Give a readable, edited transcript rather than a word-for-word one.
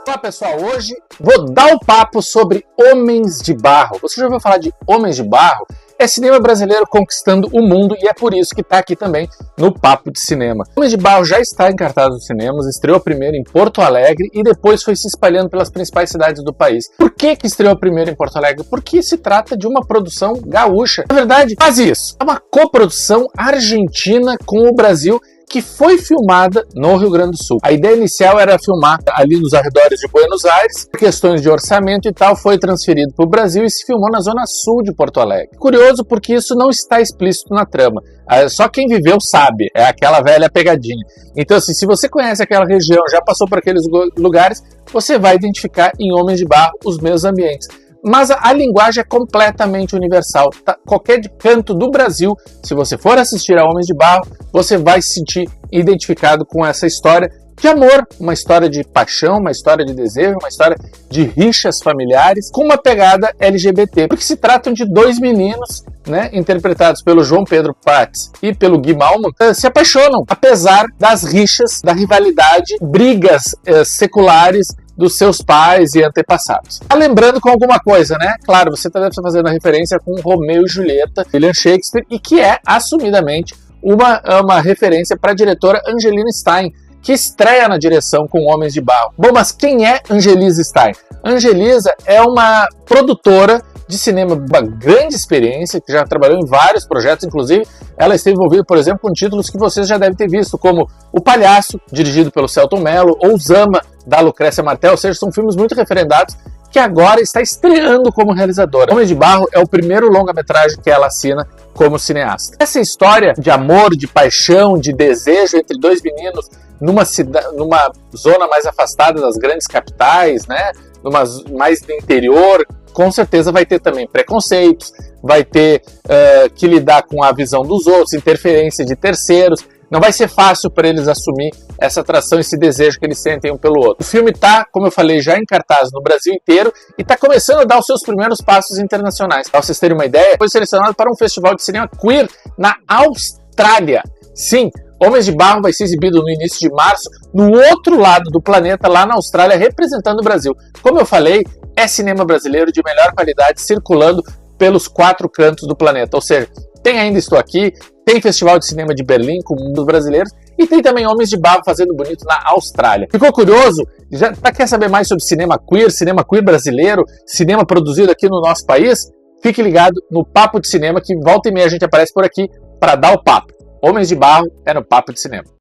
Olá pessoal, hoje vou dar o papo sobre Homens de Barro. Você já ouviu falar de Homens de Barro? É cinema brasileiro conquistando o mundo e é por isso que está aqui também no Papo de Cinema. Homens de Barro já está em cartaz nos cinemas, estreou primeiro em Porto Alegre e depois foi se espalhando pelas principais cidades do país. Por que estreou primeiro em Porto Alegre? Porque se trata de uma produção gaúcha. Na verdade, quase isso. É uma coprodução argentina com o Brasil, que foi filmada no Rio Grande do Sul. A ideia inicial era filmar ali nos arredores de Buenos Aires, por questões de orçamento e tal, foi transferido para o Brasil e se filmou na zona sul de Porto Alegre. Curioso porque isso não está explícito na trama, só quem viveu sabe, é aquela velha pegadinha. Então assim, se você conhece aquela região, já passou por aqueles lugares, você vai identificar em Homens de Barro os mesmos ambientes. Mas a linguagem é completamente universal. Qualquer canto do Brasil, se você for assistir a Homens de Barro, você vai se sentir identificado com essa história de amor, uma história de paixão, uma história de desejo, uma história de rixas familiares, com uma pegada LGBT. Porque se tratam de dois meninos, né, interpretados pelo João Pedro Prats e pelo Gui Malman, se apaixonam, apesar das rixas, da rivalidade, brigas seculares dos seus pais e antepassados. Tá lembrando com alguma coisa, né? Claro, você deve estar fazendo a referência com Romeu e Julieta, William Shakespeare, e que é, assumidamente, uma referência para a diretora Angelina Stein, que estreia na direção com Homens de Barro. Bom, mas quem é Angelisa Stein? Angelisa é uma produtora de cinema, uma grande experiência, que já trabalhou em vários projetos, inclusive ela esteve envolvida, por exemplo, com títulos que vocês já devem ter visto, como O Palhaço, dirigido pelo Selton Mello, ou Zama, da Lucrécia Martel, ou seja, são filmes muito referendados, que agora está estreando como realizadora. Homens de Barro é o primeiro longa-metragem que ela assina como cineasta. Essa história de amor, de paixão, de desejo entre dois meninos numa zona mais afastada das grandes capitais, né, mais do interior, com certeza vai ter também preconceitos, vai ter que lidar com a visão dos outros, interferência de terceiros. Não vai ser fácil para eles assumir essa atração, esse desejo que eles sentem um pelo outro. O filme está, como eu falei, já em cartaz no Brasil inteiro e está começando a dar os seus primeiros passos internacionais. Para vocês terem uma ideia, foi selecionado para um festival de cinema queer na Austrália. Sim, Homens de Barro vai ser exibido no início de março, no outro lado do planeta, lá na Austrália, representando o Brasil. Como eu falei, é cinema brasileiro de melhor qualidade circulando pelos 4 cantos do planeta. Ou seja, tem Ainda Estou Aqui, tem Festival de Cinema de Berlim com muitos brasileiros e tem também Homens de Barro fazendo bonito na Austrália. Ficou curioso? Quer saber mais sobre cinema queer brasileiro, cinema produzido aqui no nosso país? Fique ligado no Papo de Cinema, que volta e meia a gente aparece por aqui para dar o papo. Homens de Barro é no Papo de Cinema.